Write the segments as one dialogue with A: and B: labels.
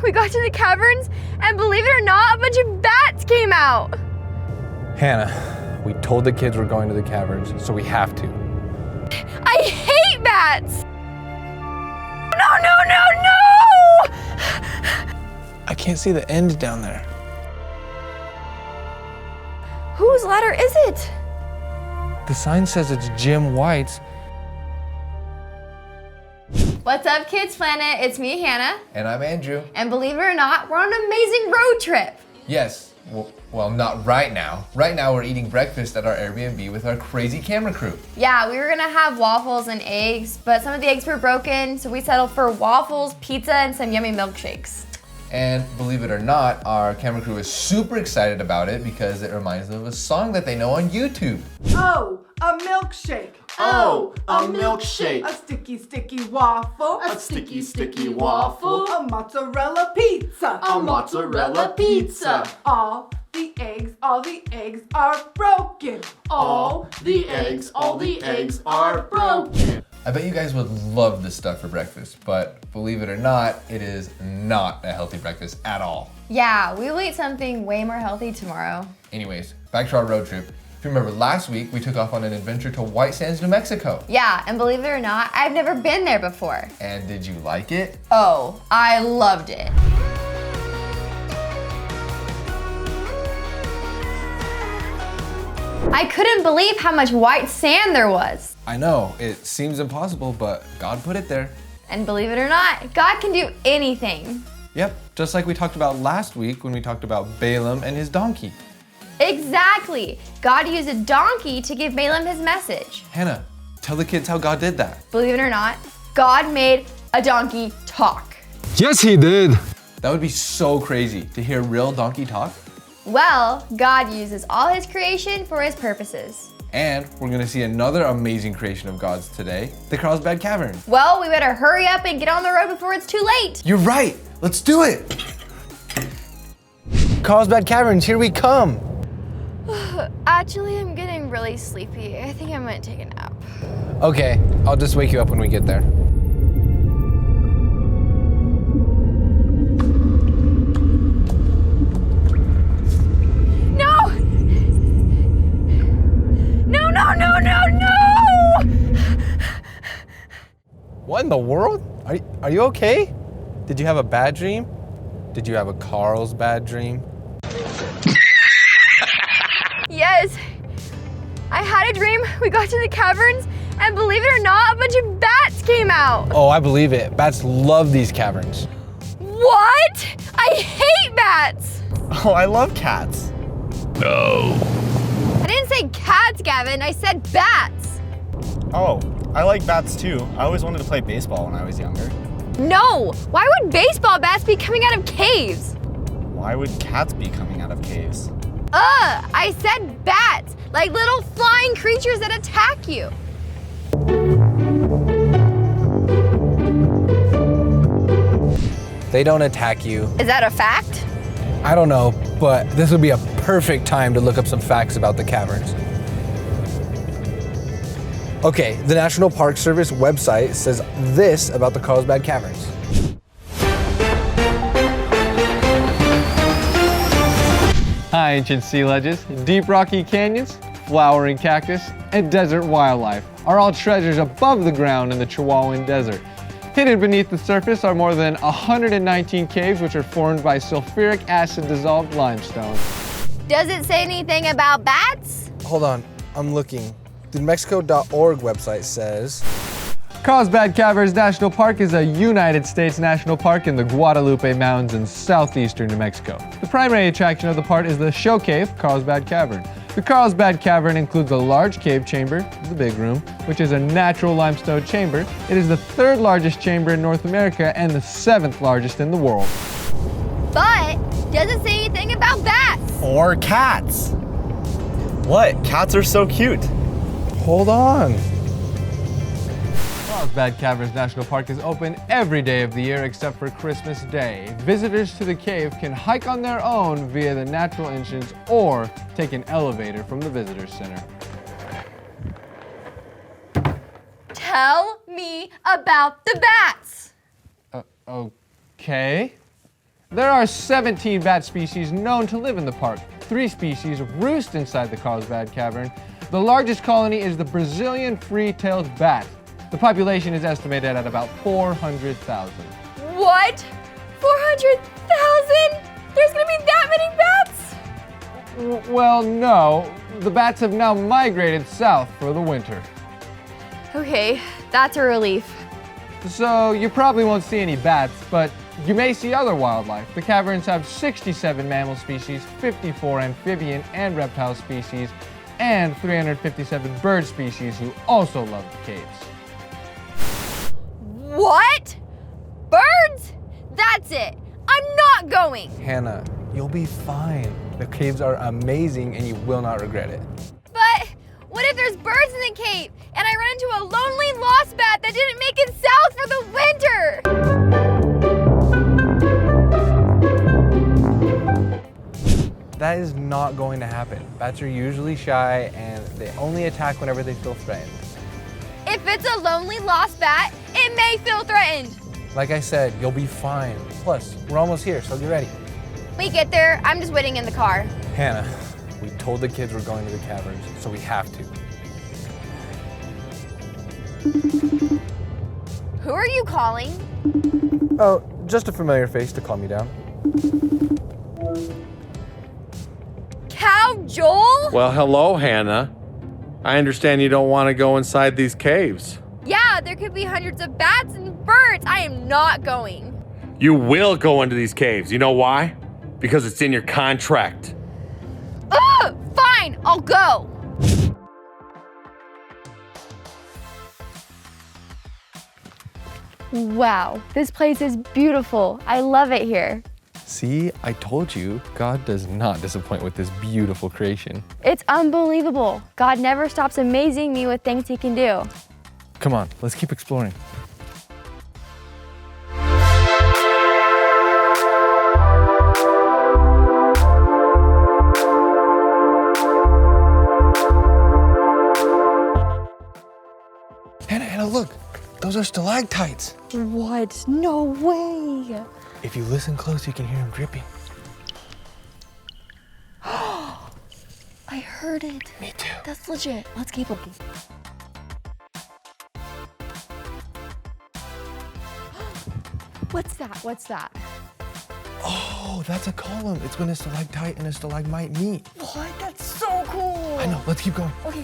A: we got to the caverns, and believe it or not, a bunch of bats came out.
B: Hannah, we told the kids we're going to the caverns, so we have to.
A: I hate bats! No, no, no, no!
B: I can't see the end down there.
A: Whose ladder is it?
B: The sign says it's Jim White's.
A: What's up, Kids Planet? It's me, Hannah.
C: And I'm Andrew.
A: And believe it or not, we're on an amazing road trip.
C: Yes, well, not right now. Right now we're eating breakfast at our Airbnb with our crazy camera crew.
A: Yeah, we were gonna have waffles and eggs, but some of the eggs were broken, so we settled for waffles, pizza, and some yummy milkshakes.
C: And believe it or not, our camera crew is super excited about it because it reminds them of a song that they know on YouTube.
D: Oh, a milkshake.
E: Oh, a milkshake.
D: A sticky, sticky waffle.
E: A sticky, sticky waffle.
D: A mozzarella pizza.
E: A mozzarella pizza.
D: All the eggs are broken.
E: All the eggs are broken.
C: I bet you guys would love this stuff for breakfast, but believe it or not, it is not a healthy breakfast at all.
A: Yeah, we will eat something way more healthy tomorrow.
C: Anyways, back to our road trip. If you remember last week, we took off on an adventure to White Sands, New Mexico.
A: Yeah, and believe it or not, I've never been there before.
C: And did you like it?
A: Oh, I loved it. I couldn't believe how much white sand there was.
B: I know, it seems impossible, but God put it there.
A: And believe it or not, God can do anything.
B: Yep, just like we talked about last week when we talked about Balaam and his donkey.
A: Exactly. God used a donkey to give Balaam his message.
B: Hannah, tell the kids how God did that.
A: Believe it or not, God made a donkey talk.
B: Yes, he did. That would be so crazy to hear a real donkey talk.
A: Well, God uses all his creation for his purposes.
B: And we're gonna see another amazing creation of God's today, the Carlsbad Caverns.
A: Well, we better hurry up and get on the road before it's too late.
B: You're right, let's do it. Carlsbad Caverns, here we come.
A: Actually, I'm getting really sleepy. I think I might take a nap.
B: Okay, I'll just wake you up when we get there.
A: No! No, no, no, no, no!
B: What in the world? Are you okay? Did you have a bad dream? Did you have a Carlsbad dream?
A: Yes. I had a dream. We got to the caverns, and believe it or not, a bunch of bats came out.
B: Oh, I believe it. Bats love these caverns.
A: What? I hate bats.
E: Oh, I love cats.
A: I didn't say cats, Gavin. I said bats.
E: Oh, I like bats too. I always wanted to play baseball when I was younger.
A: No. Why would baseball bats be coming out of caves?
E: Why would cats be coming out of caves?
A: I said bats, like little flying creatures that attack you.
B: They don't attack you.
A: Is that a fact?
B: I don't know, but this would be a perfect time to look up some facts about the caverns. Okay, the National Park Service website says this about the Carlsbad Caverns.
F: High ancient sea ledges, deep rocky canyons, flowering cactus, and desert wildlife are all treasures above the ground in the Chihuahuan Desert. Hidden beneath the surface are more than 119 caves which are formed by sulfuric acid dissolved limestone.
A: Does it say anything about bats?
B: Hold on, I'm looking. The Mexico.org website says,
F: Carlsbad Caverns National Park is a United States national park in the Guadalupe Mountains in southeastern New Mexico. The primary attraction of the park is the show cave, Carlsbad Cavern. The Carlsbad Cavern includes a large cave chamber, the big room, which is a natural limestone chamber. It is the third largest chamber in North America and the 7th largest in the world.
A: But does it say anything about bats?
E: Or cats. What? Cats are so cute.
B: hold on.
F: Carlsbad Caverns National Park is open every day of the year except for Christmas Day. Visitors to the cave can hike on their own via the natural entrance or take an elevator from the visitor center.
A: Tell me about the bats.
F: Okay. There are 17 bat species known to live in the park. 3 species roost inside the Carlsbad Cavern. The largest colony is the Brazilian free-tailed bat. The population is estimated at about 400,000.
A: What? 400,000? There's gonna be that many bats?
F: Well, no. The bats have now migrated south for the winter.
A: Okay, that's a relief.
F: So you probably won't see any bats, but you may see other wildlife. The caverns have 67 mammal species, 54 amphibian and reptile species, and 357 bird species who also love the caves.
A: What? Birds? That's it. I'm not going.
B: Hannah, you'll be fine. The caves are amazing and you will not regret it.
A: But what if there's birds in the cave and I run into a lonely lost bat that didn't make it south for the winter?
B: That is not going to happen. Bats are usually shy and they only attack whenever they feel threatened.
A: If it's a lonely lost bat, it may feel threatened.
B: Like I said, you'll be fine. Plus, we're almost here, so get ready.
A: We get there, I'm just waiting in the car.
B: Hannah, we told the kids we're going to the caverns, so we have to.
A: Who are you calling?
B: Oh, just a familiar face to calm me down.
A: Cow Joel?
G: Well, hello, Hannah. I understand you don't want to go inside these caves.
A: Yeah, there could be hundreds of bats and birds. I am not going.
G: You will go into these caves. You know why? Because it's in your contract.
A: Ugh, fine, I'll go. Wow, this place is beautiful. I love it here.
B: See, I told you, God does not disappoint with this beautiful creation.
A: It's unbelievable. God never stops amazing me with things he can do.
B: Come on, let's keep exploring. Hannah, look. Those are stalactites.
A: What? No way.
B: If you listen close, you can hear them dripping.
A: I heard it.
B: Me too.
A: That's legit. Let's keep looking. What's that? What's that?
B: Oh, that's a column. It's when a stalactite and a stalagmite meet.
A: What? That's so cool.
B: I know, let's keep going.
A: Okay.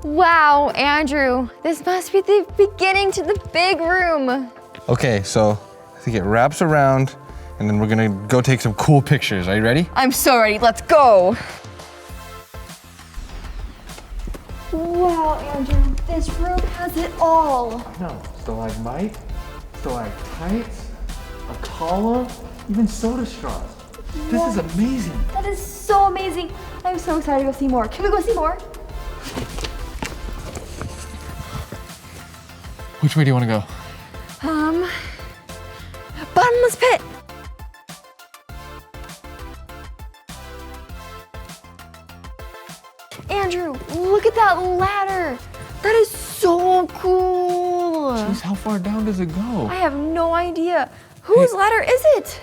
A: Wow, Andrew, this must be the beginning to the big room.
B: Okay, so I think it wraps around and then we're gonna go take some cool pictures. Are you ready?
A: I'm so ready, let's go. Wow, Andrew, this room has it all.
E: No, stalagmite, stalactites, a column, even soda straws. This is amazing.
A: That is so amazing. I'm so excited to go see more. Can we go see more?
B: Which way do you wanna go?
A: Bottomless pit. Andrew, look at that ladder. That is so cool.
B: Jeez, how far down does it go?
A: I have no idea. Whose ladder is it?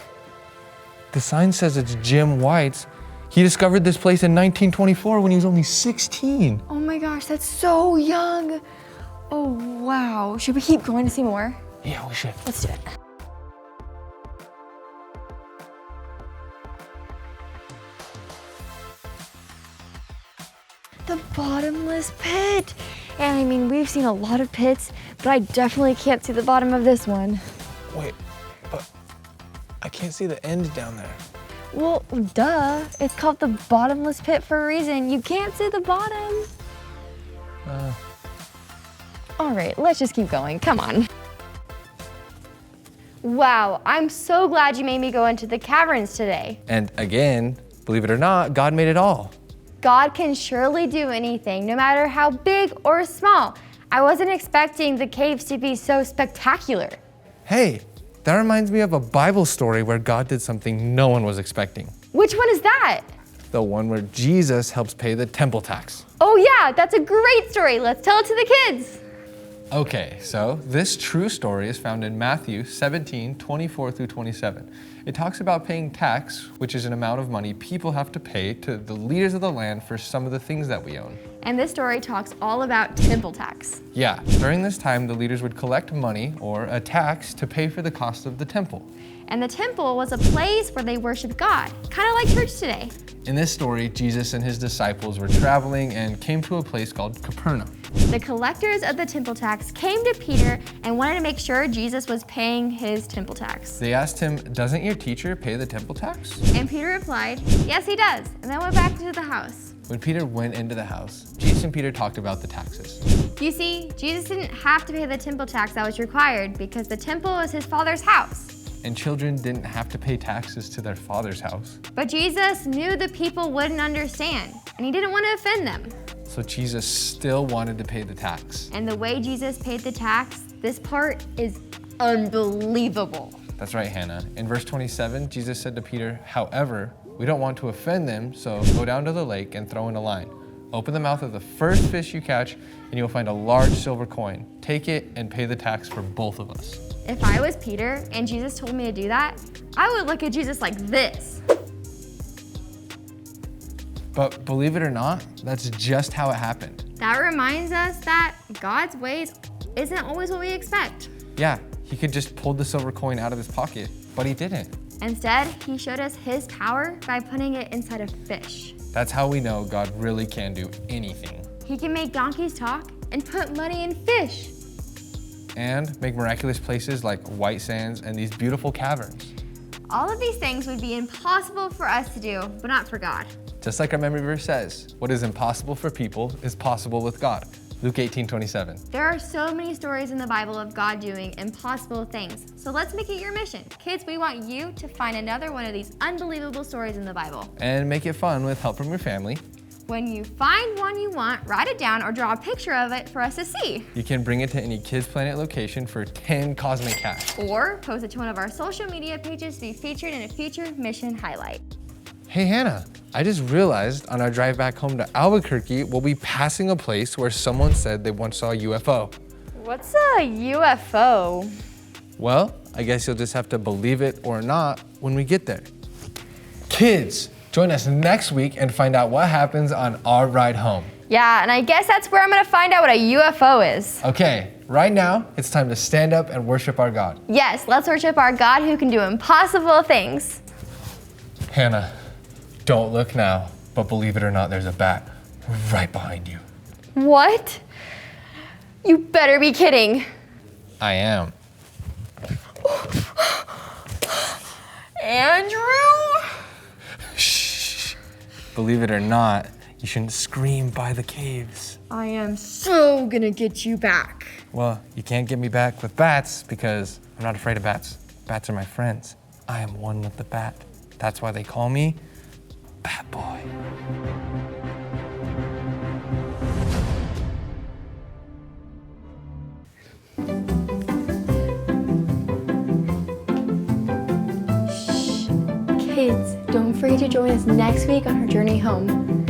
B: The sign says it's Jim White's. He discovered this place in 1924 when he was only 16.
A: Oh my gosh, that's so young. Oh, wow. Should we keep going to see more?
B: Yeah, we should.
A: Let's do it. The bottomless pit. And I mean, we've seen a lot of pits, but I definitely can't see the bottom of this one.
B: Wait, but I can't see the end down there.
A: Well, duh. It's called the bottomless pit for a reason. You can't see the bottom. All right, let's just keep going. Come on. Wow, I'm so glad you made me go into the caverns today.
B: And again, believe it or not, God made it all.
A: God can surely do anything, no matter how big or small. I wasn't expecting the caves to be so spectacular.
B: Hey, that reminds me of a Bible story where God did something no one was expecting.
A: Which one is that?
B: The one where Jesus helps pay the temple tax.
A: Oh yeah, that's a great story. Let's tell it to the kids.
F: Okay, so this true story is found in Matthew 17, 24 through 27. It talks about paying tax, which is an amount of money people have to pay to the leaders of the land for some of the things that we own.
A: And this story talks all about temple tax.
F: Yeah, during this time, the leaders would collect money or a tax to pay for the cost of the temple.
A: And the temple was a place where they worshiped God, kind of like church today.
F: In this story, Jesus and his disciples were traveling and came to a place called Capernaum.
A: The collectors of the temple tax came to Peter and wanted to make sure Jesus was paying his temple tax.
F: They asked him, "Doesn't your teacher pay the temple tax?"
A: And Peter replied, "Yes, he does," and then went back into the house.
F: When Peter went into the house, Jesus and Peter talked about the taxes.
A: You see, Jesus didn't have to pay the temple tax that was required because the temple was his Father's house.
F: And children didn't have to pay taxes to their father's house.
A: But Jesus knew the people wouldn't understand, and he didn't want to offend them.
F: So Jesus still wanted to pay the tax.
A: And the way Jesus paid the tax, this part is unbelievable.
F: That's right, Hannah. In verse 27, Jesus said to Peter, "However, we don't want to offend them, so go down to the lake and throw in a line. Open the mouth of the first fish you catch, and you'll find a large silver coin. Take it and pay the tax for both of us."
A: If I was Peter and Jesus told me to do that, I would look at Jesus like this.
F: But believe it or not, that's just how it happened.
A: That reminds us that God's ways isn't always what we expect.
F: Yeah, he could just pull the silver coin out of his pocket, but he didn't.
A: Instead, he showed us his power by putting it inside a fish.
F: That's how we know God really can do anything.
A: He can make donkeys talk and put money in fish.
F: And make miraculous places like white sands and these beautiful caverns.
A: All of these things would be impossible for us to do, but not for God.
F: Just like our memory verse says, what is impossible for people is possible with God. Luke 18:27.
A: There are so many stories in the Bible of God doing impossible things, so let's make it your mission. Kids, we want you to find another one of these unbelievable stories in the Bible.
F: And make it fun with help from your family.
A: When you find one you want, write it down or draw a picture of it for us to see.
F: You can bring it to any Kids Planet location for 10 cosmic cash.
A: Or post it to one of our social media pages to be featured in a future mission highlight.
F: Hey Hannah, I just realized on our drive back home to Albuquerque, we'll be passing a place where someone said they once saw a UFO.
A: What's a UFO?
F: Well, I guess you'll just have to believe it or not when we get there. Kids, join us next week and find out what happens on our ride home.
A: Yeah, and I guess that's where I'm gonna find out what a UFO is.
F: Okay, right now, it's time to stand up and worship our God.
A: Yes, let's worship our God who can do impossible things.
F: Hannah, don't look now, but believe it or not, there's a bat right behind you.
A: What? You better be kidding.
F: I am.
A: Andrew?
F: Shh. Believe it or not, you shouldn't scream by the caves.
A: I am so gonna get you back.
F: Well, you can't get me back with bats because I'm not afraid of bats. Bats are my friends. I am one with the bat. That's why they call me Bat Boy.
A: Kids, don't forget to join us next week on our journey home.